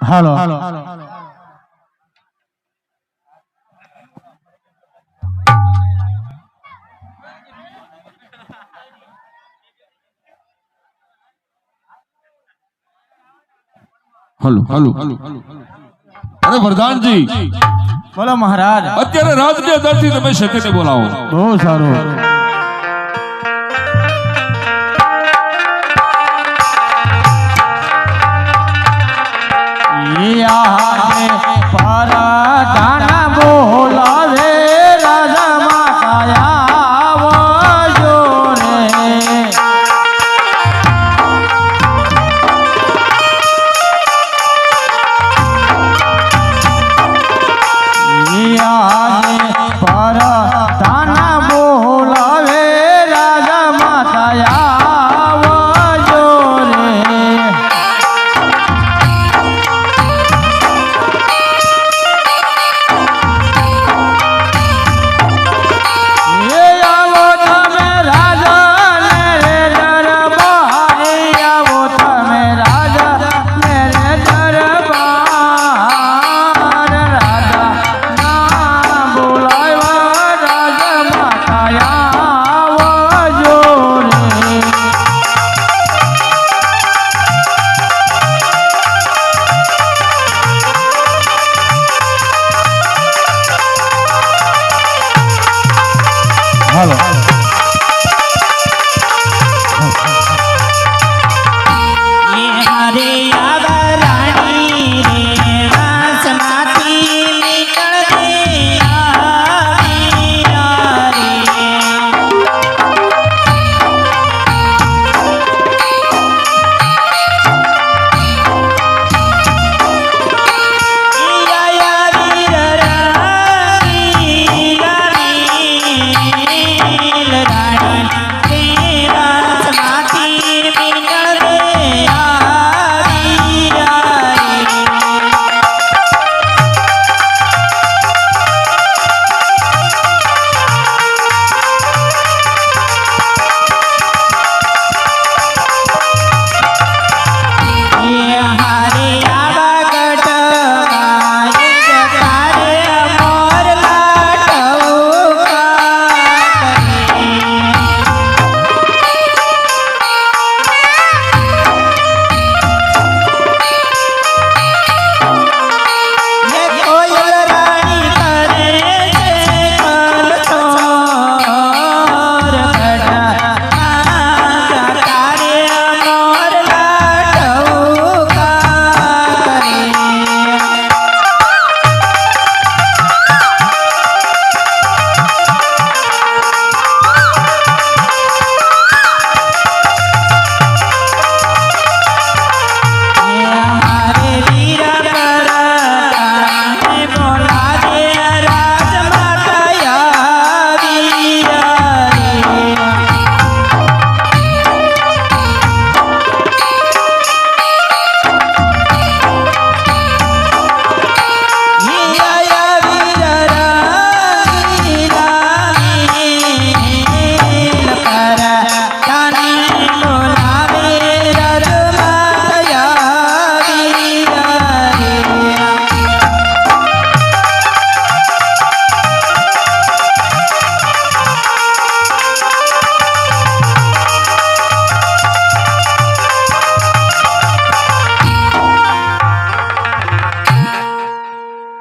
Hello hello hello અરે પ્રધાનજી બોલો મહારાજ અત્યારે રાજકીય દરથી તમે શક્તિને બોલાવો બહુ સારું પરાધાના બોલાવે રાજા માતા આવજો રે પરાધાના બોલાવે રાજા માતા આવજો રે હાલો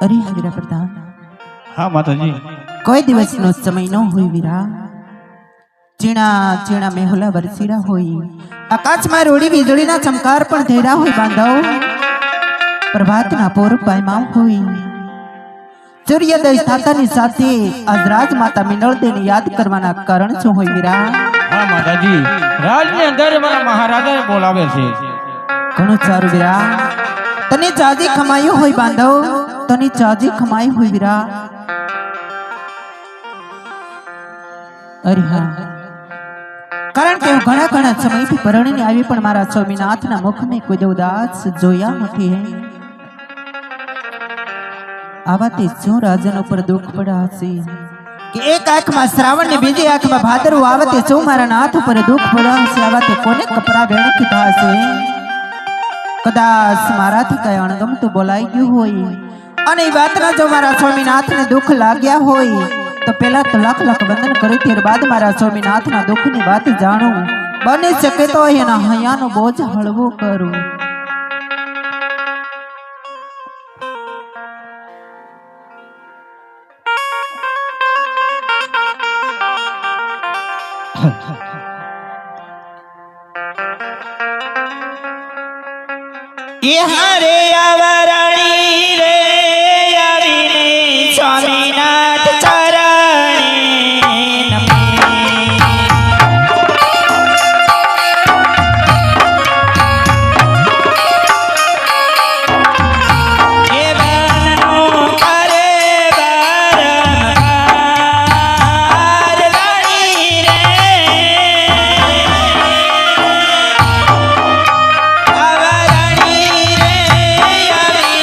અરે વીરા પ્રધાન, હા માતાજી કોઈ દિવસનો સમય ન હોય વીરા. ચીણા ચીણા મેહુલા વરસીરા હોય, આકાશમાં રોડી વીજળીના ચમકાર પણ થયેલા હોય બાંધવ. પ્રભાતના પોર પાયમાં હોય, સૂર્યોદય થતાની સાથે આજ રાજમાતા મિનળદેને યાદ કરવાના કારણ શું હોય વીરા? હા માતાજી રાજની અંદર મારા મહારાજાને બોલાવે છે. ઘણું સારું વીરા, તને ચાજી ખમાયું હોય બાંધવ, તને ચાજી ખમાયું હોય વીરા. અરે હા, કારણ કે હું ઘણા ઘણા સમયથી પરણીને આવી પણ મારા સ્વામીનાથના મુખને કોઈ ઉદાસ જોયા નથી. આવા તે શું રાજન ઉપર દુઃખ પડ્યા હશે કે એક આંખમાં શ્રાવણ ને બીજી આંખમાં ભાદરવું આવે તે શું મારા નાથ ઉપર દુઃખ પડ્યા હશે. આવા તે કોને કપડા વેણ કીધા હશે? કદાચ મારાથી કઈ અણગમતું બોલાઈ ગયું હોય અને એ વાતના જો મારા સ્વામીનાથને દુઃખ લાગ્યા હોય તો પેલા તો લાખ લાખ વંદન કરી ત્યારબાદ મારા સ્વામીનાથના દુઃખની વાત જાણું, બની શકે તો એના હૈયાનો બોજ હળવો કરું. એ હારે આવરણી રે આવીને સ્વામીનાથ ચરણે નમે. એ વનનું કરે વારંવાર વાણી રે આવરણી રે આવીને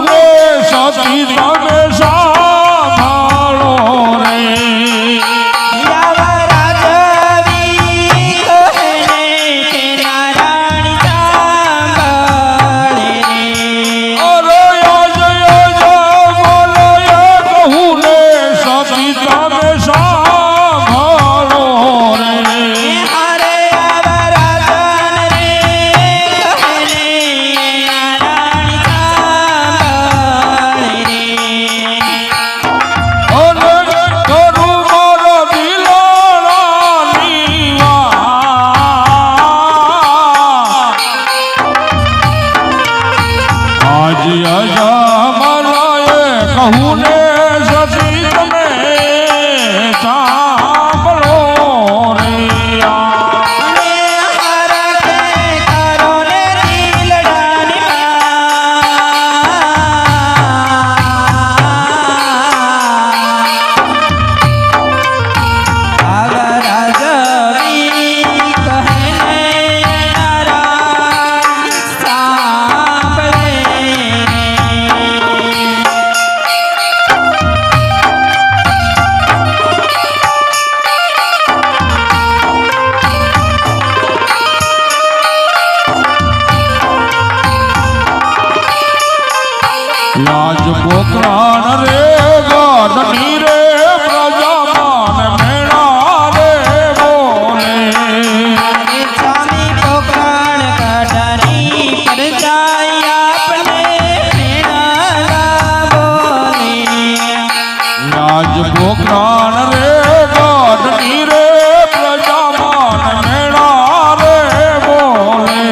ને સતી તમે સાંભળો રે યવરાજ વી કહે કે નારાયણ સાંભળે રે અરે યજ બોલો એ કહું ને સતી તમે સાંભળો રે હરે યવરાજન રે કહે નારાયણ સાંભળે રે અને કરું મારો દિલાળાની વાત આજ અજમલાએ કહું ને સતી તમે સાંભળો રે અને હરખે કરો ને દિલડાની યવરાજ વી કહે નારાયણ સાંભળે લાજ પોકરાણ રે ગાદની રે પ્રજામાન મેણા રે બોલે રે સ્વામી પોકરણ કઢારી પર જાય આપને ભેણા બોલે લાજ પોકરાણ રે ગાદની રે પ્રજામાન મેણા રે બોલે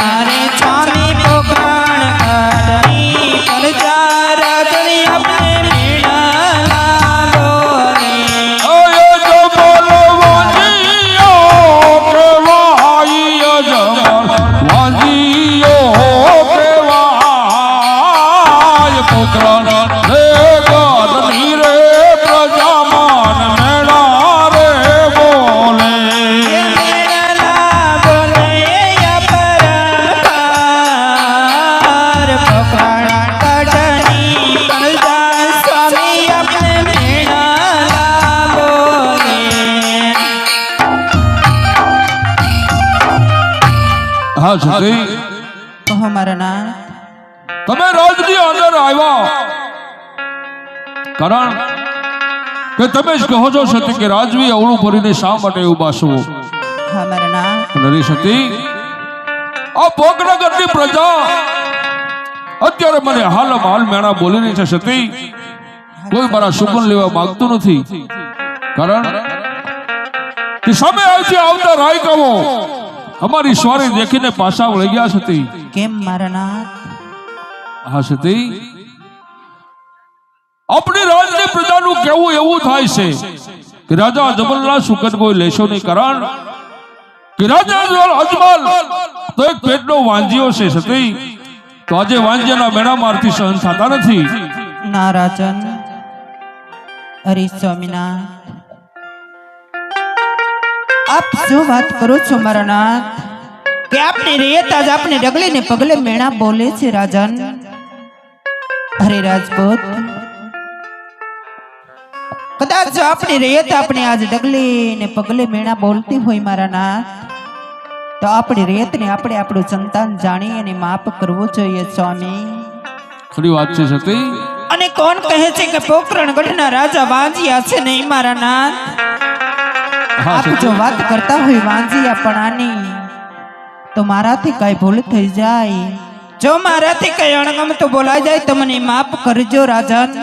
અરે સ્વામી પોકરણ કઢારી પર જાય રાજણી આપને ભેણા બોલે અય જો બોલો વાંજીઓ કેવાય અજમલ વાંજીઓ કેવાય પોકરાણ રે ગાદની રે પ્રજામાન મેણા રે બોલે એ ભેણા બોલે અપરંપાર પોકરણ કઢારી પર જાય સ્વામી આપને ભેણા બોલે હા સતી કહો મારા નાથ તમે રાજની અંદર આવ્યા કારણ કે તમે જ કહો છો સતી કે રાજવી અવળું ભરીને શા માટે ઉભા છો હા મારા નાથ નરી સતી આ ભોગનગરની પ્રજા અત્યારે મને હાલ મેણા બોલી રહી છે સતી કોઈ મારા સુગન લેવા માંગતું નથી કારણ કે સામે આવતા રાયકાઓ અમારી સ્વારી દેખીને પાછા વળી ગયા સતી કેમ મારા નાથ હા સતી આપણી રાજની પ્રજાનું કેવું એવું થાય છે કે રાજા જબલના સુકન કોઈ લેશો નહીં કારણ કે રાજા અજમલ તો એક પેટનો વાંજિયો છે સતી તો આજે વાંજિયાના મેણા મારથી સહન થતા નથી ના રાજન અરે સ્વામીનાથ આપ શું વાત કરો છો મારા નાથ કે આપની રેત આજ આપને ડગલે ને પગલે મેણા બોલે છે રાજન અરે રાજપૂત કદાચ જો આપની રેત આપણે આજ ડગલે ને પગલે મેણા બોલતી હોય મારા નાથ તો આપણી રેતને આપણે આપણું સંતાન જાણી અને માફ કરવું જોઈએ સ્વામી ખરી વાત છે સતી અને કોણ કહે છે કે પોકરણ ગઢના રાજા વાંજિયા છે નહીં મારા નાથ હા આપ જો સતી વાત કરતા હોય વાંજિયાપણાની તો મારાથી કઈ ભૂલ થઈ જાય જો મારાથી કઈ અણગમતું બોલાઈ જાય તો મને માફ કરજો રાજન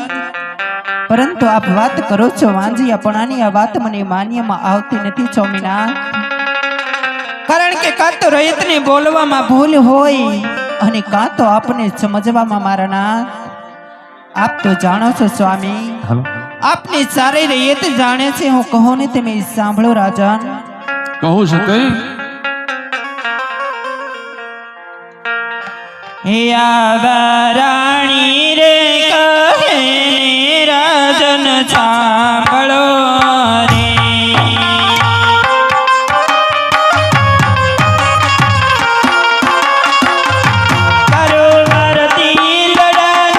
પરંતુ આપ વાત કરો છો વાંજિયાપણાની આ વાત મને માન્યમાં આવતી નથી સ્વામીનાથ કારણ કે કાં તો રયતને બોલવામાં ભૂલ હોય અને કાં તો આપને સમજવામાં મારા નાથ આપ તો જાણો છો સ્વામી આપની સારી રયત જાણે છે હું કહું ને તમે સાંભળો રાજન કહું સતી યાવરાણી રે કહે રાજન સાંભળો રે કરુવરતી લડાની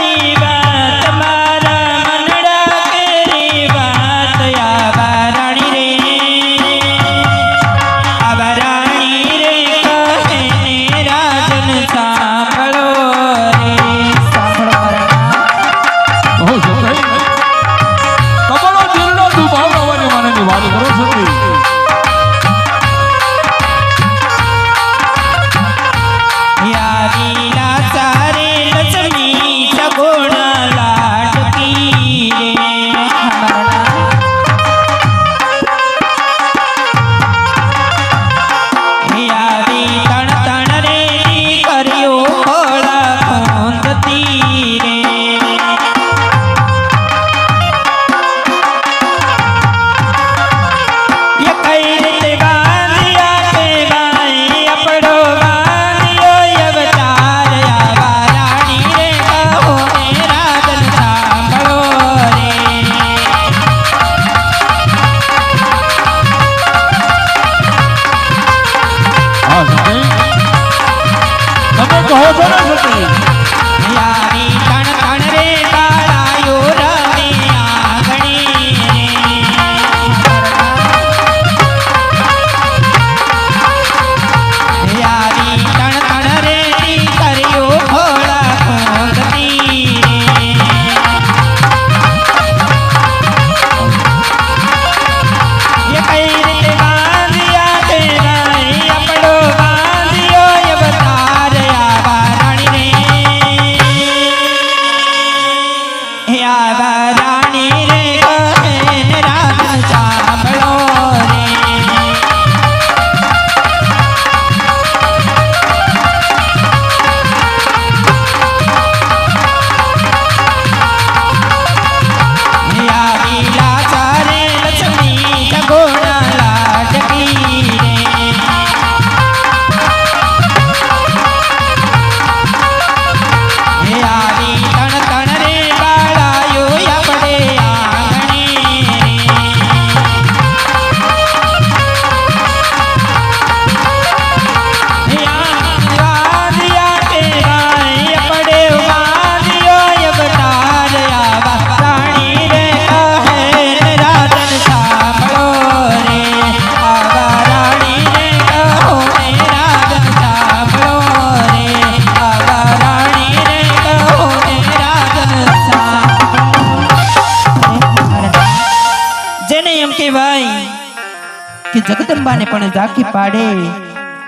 કે જગદંબાને પણ ઝાંખી પાડે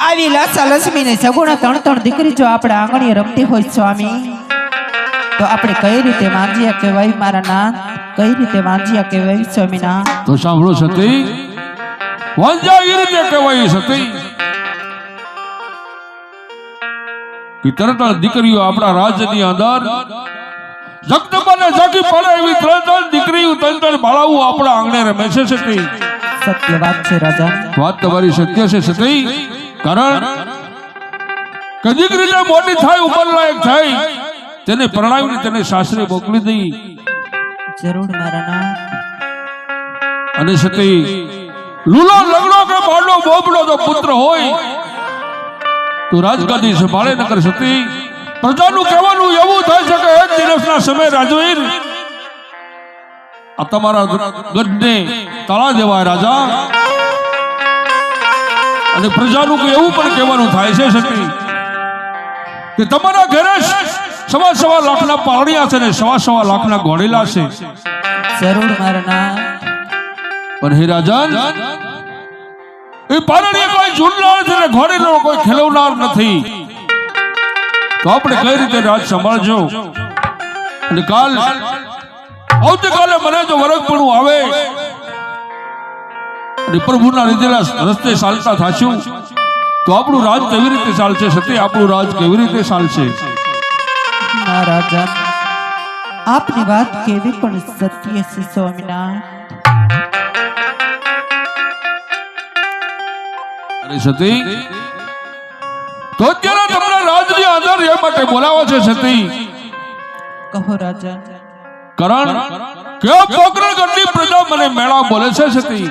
આવી લાસા લક્ષ્મીને સગુણા ત્રણ ત્રણ દીકરી જો આપણા આંગણીએ રમતી હોય સ્વામી, તો આપણે કઈ રીતે વાંજિયા કહેવાય મારા નાથ, કઈ રીતે વાંજિયા કહેવાય સ્વામીનાથ? તો સાંભળો સતી, વાંજા એ રીતે કહેવાય સતી કે તરત જ દીકરીઓ આપણા રાજ્યની અંદર જગદંબાને ઝાંખી પડે એવી ત્રણ ત્રણ દીકરીઓ ત્રણ ત્રણ બાળાઓ આપણા આંગણે રમે છે સતી. સત્ય વાત છે રાજા. વાત તમારી સત્ય છે સતી. કારણ કે દીકરીને મોટી થાય, ઉંમર લાયક થાય, તેને પરણાવીને તેને સાસરે મોકલી દઈ. જરૂર મારા નાથ. અને સતી લૂલો લગડો કે બાળનો બોબડો જો પુત્ર હોય તો રાજગાદી સંભાળે નકર સતી પ્રજાનું કહેવાનું એવું થાય છે કે એક દિવસના સમય રાજવીર આ તમારા ગઢને તાળા દેવાય રાજા. અને પ્રજાનું એવું પણ કહેવાનું થાય છે સતી કે તમારા ઘરે સવા લાખના પારણિયા છે ને સવા લાખના ઘોડેલા છે. જરૂર મારા નાથ. પણ હે રાજન, એ પારણીય કોઈ ઝૂલનાર છે ને ઘોડેલો કોઈ ખેલવનાર નથી. તો આપણે કઈ રીતે રાજ સંભાળજો? અને આવતીકાલે મને જો વરગપણું આવે અને પ્રભુના લીધેલા રસ્તે ચાલતા થાશું તો આપણું રાજ કેવી રીતે ચાલશે સતી? આપણું રાજ કેવી રીતે ચાલશે? રાજા, આપની વાત કેવી પણ સત્ય છે સ્વામીનાથ. અરે સતી, તો અત્યારે તમને રાજની અંદર એ માટે બોલાવો છે સતી. કહો રાજા. કારણ કે પોકરણગઢની પ્રજા મને મેળા બોલે છે સતી.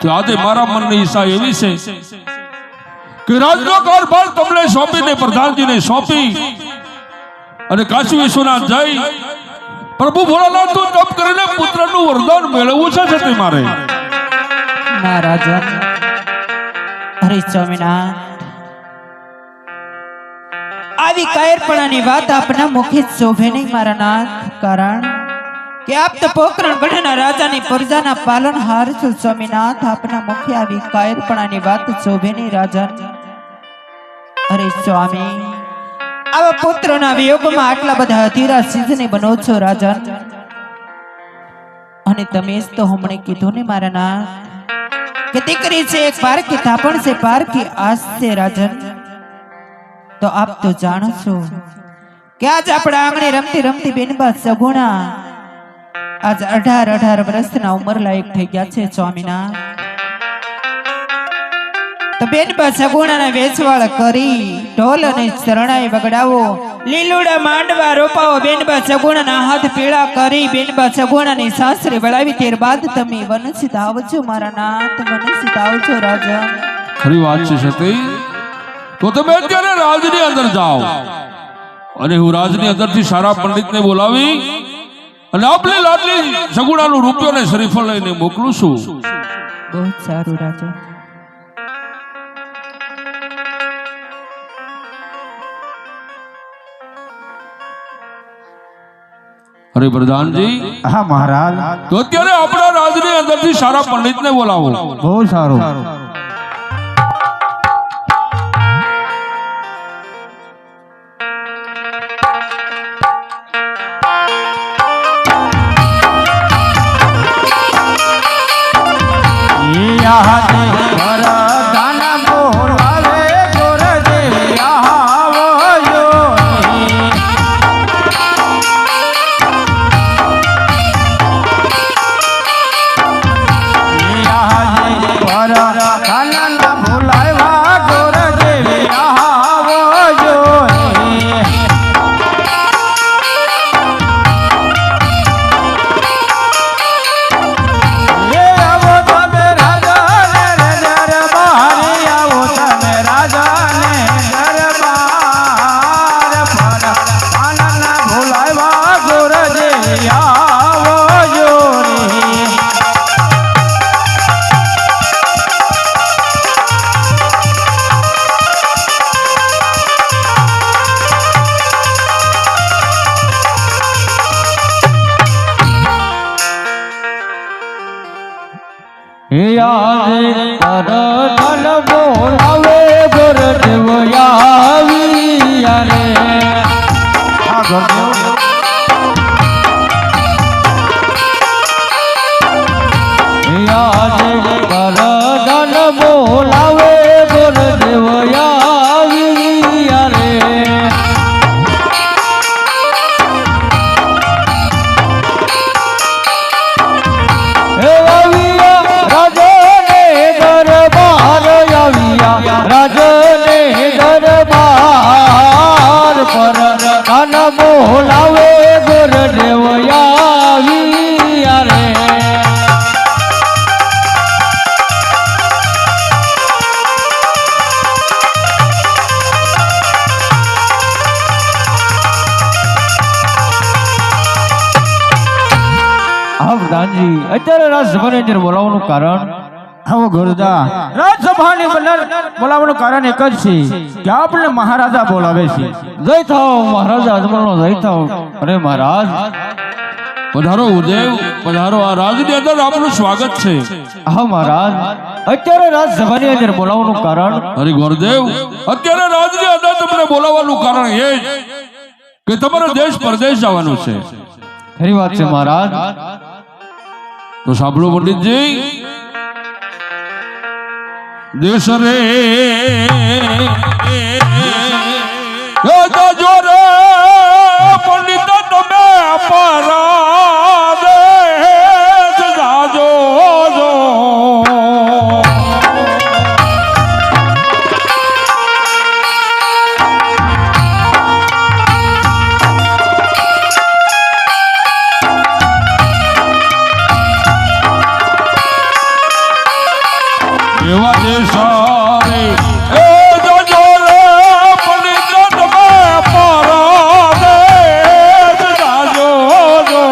તો આજે મારા મનની ઈચ્છા એવી છે કે રાજનો કારભાર તમને સોંપીને પ્રધાનજીને સોંપી અને કાશી વિશ્વનાથ જઈ પ્રભુ ભોળાનાથનું તપ કરીને પુત્રનું વરદાન મેળવવું છે સતી મારે. ના રાજા. અરે સ્વામીનાથ, આવી કાયરપણાની વાત આપના મુખે જ શોભે નહીં મારા નાથ. કારણ કે આપ તો પોકરણ ગઢના રાજાની પ્રજાના પાલનહાર છો સ્વામીનાથ. આપના મુખે આવી કાયરપણાની વાત શોભે નહીં રાજન. અરે સ્વામી, આવા પુત્રના વિયોગમાં આટલા બધા અધીરા સિદ્ધને બનો છો રાજન. અને તમે જ તો હમણે કીધું ને મારા નાથ કે દીકરી છે એક પારકી થાપણ છે, પારકી આસ છે રાજન. તો આપ તો જાણો છો કે આજ આપણા આંગણે રમતી રમતી બેનબા સગુણા આજ 18 વર્ષના ઉંમર લાયક થઈ ગયા છે સ્વામીનાથ. તો બેનબા સગુણાના વેચવાળ કરી ઢોલ અને શરણાઈ વગડાવો, લીલુડા માંડવા રોપાવો, બેનબા સગુણાના હાથ પીળા કરી બેનબા સગુણાની સાસરે વળાવી ત્યારબાદ તમે વનસિત આવજો મારા નાથ, વનસિત આવજો રાજા. ખરી વાત છે સતી. તો તમે અત્યારે રાજની અંદર જાઓ અને હું રાજની અંદરથી સારા પંડિતને બોલાવી અને આપણી લાડલી સગુણાનું રૂપિયો ને શ્રીફળ લઈને મોકલું છું. બહુ સારું રાજા. અરે પ્રધાનજી. હા મહારાજ. તો અત્યારે આપણા રાજની અંદરથી સારા પંડિતને બોલાવો. બહુ સારું. કરધન બોલાવે ગુરુદેવ આવ્યા રે આ ગુરુદેવ આજે કરધન બોલાવે ગુરુદેવ આવ્યા રે રાજને દરબાર પર કાન બોલાવે ગુરુદેવ આવ્યા રે પ્રધાનજી અત્યારે રાજસભાની અંદર બોલાવવાનું કારણ આવો ગુરુદા રાજસભાની અંદર બોલાવવાનું કારણ એક જ છે કે આપણે મહારાજા બોલાવે છે જય થાઓ મહારાજા અજમલનો જય થાઓ અરે મહારાજ પધારો ઉદેવ પધારો આ રાજની અંદર આપનું સ્વાગત છે હા મહારાજ અત્યારે રાજસભાની અંદર બોલાવવાનું કારણ અરે ગુરુદેવ અત્યારે રાજની અંદર તમને બોલાવવાનું કારણ એ જ કે તમારે દેશ પરદેશ જવાનું છે ખરી વાત છે મહારાજ તો સાંભળો પંડિતજી દેશ રે જો રે પંડિત તમે પરાદેશ જાજો જો એવા દેશારે એ જોજો રે પંડિત તમે પરાદેશ જાજો જો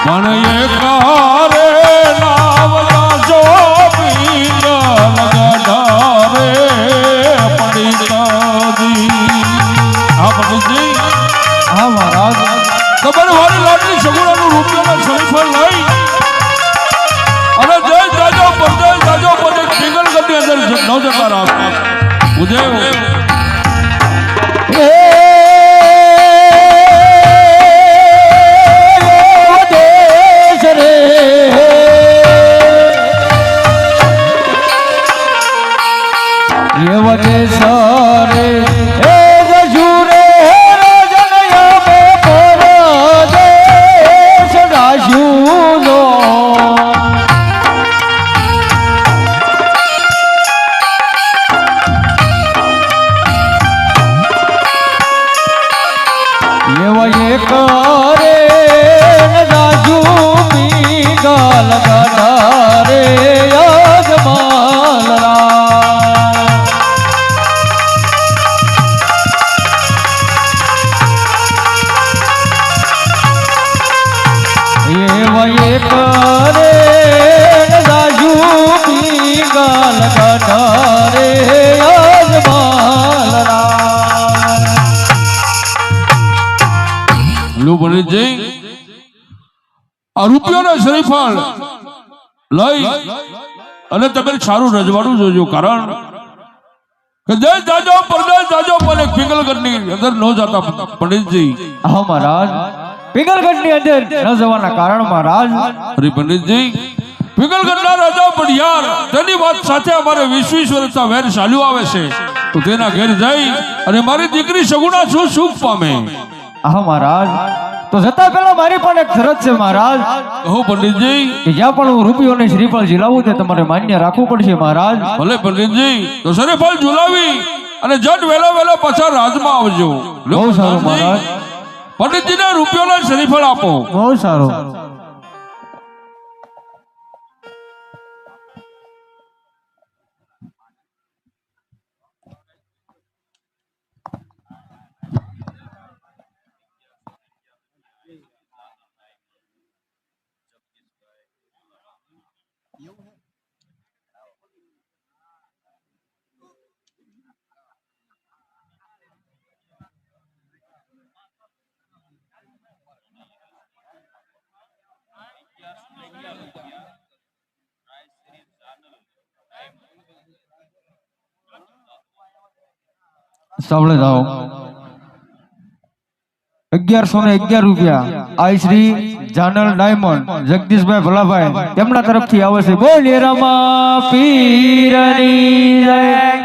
પણ એકારે નામ જાજો પિંગલ ગઢારે પંડિતજી હા મહારાજ તમારે મારી લાડની સગુણાનું રૂપિયાના શરીફળ લઈ અને જય જાજો પરદેશ જાજો પરદેશ પિંગલગઢની અંદર ન જતા રાખો ઉદેવ દેશ રે એવો દેશ રે આ રૂપિયાના શરીફળ લઈ અને તમે સારું રજવાડું જોજો કારણ કે જય જાજો પરદેશ જાજો પણ પિંગલગઢની અંદર ન જતા પંડિતજી હા મહારાજ પિંગલગઢની અંદર ન જવાના કારણ મહારાજ અરે પંડિતજી પિંગલગઢના રાજા પડિયાર તેની વાત સાથે અમારે 20 વર્ષના વેર ચાલ્યું આવે છે તો તેના ઘેર જઈ અને મારી દીકરી સગુણા શું સુખ પામે હા મહારાજ તો જતા પહેલા મારી પણ એક શરત છે મહારાજ કહો પંડિતજી કે જ્યાં પણ હું રૂપિયોને શ્રીફળ ઝીલાવું તે તમારે માન્ય રાખવું પડશે મહારાજ ભલે પંડિતજી તો શ્રીફળ ઝુલાવી અને જટ વેલા પાછા રાજમાં આવજો બહુ સારું મહારાજ પંડિતજીને રૂપિયોના શ્રીફળ આપો બહુ સારું સાંભળે જાઓ 1111 રૂપિયા આઈ શ્રી જાનલ ડાયમંડ જગદીશભાઈ ભલાભાઈ તેમના તરફથી આવે છે. બોલ રામા પીરની જય.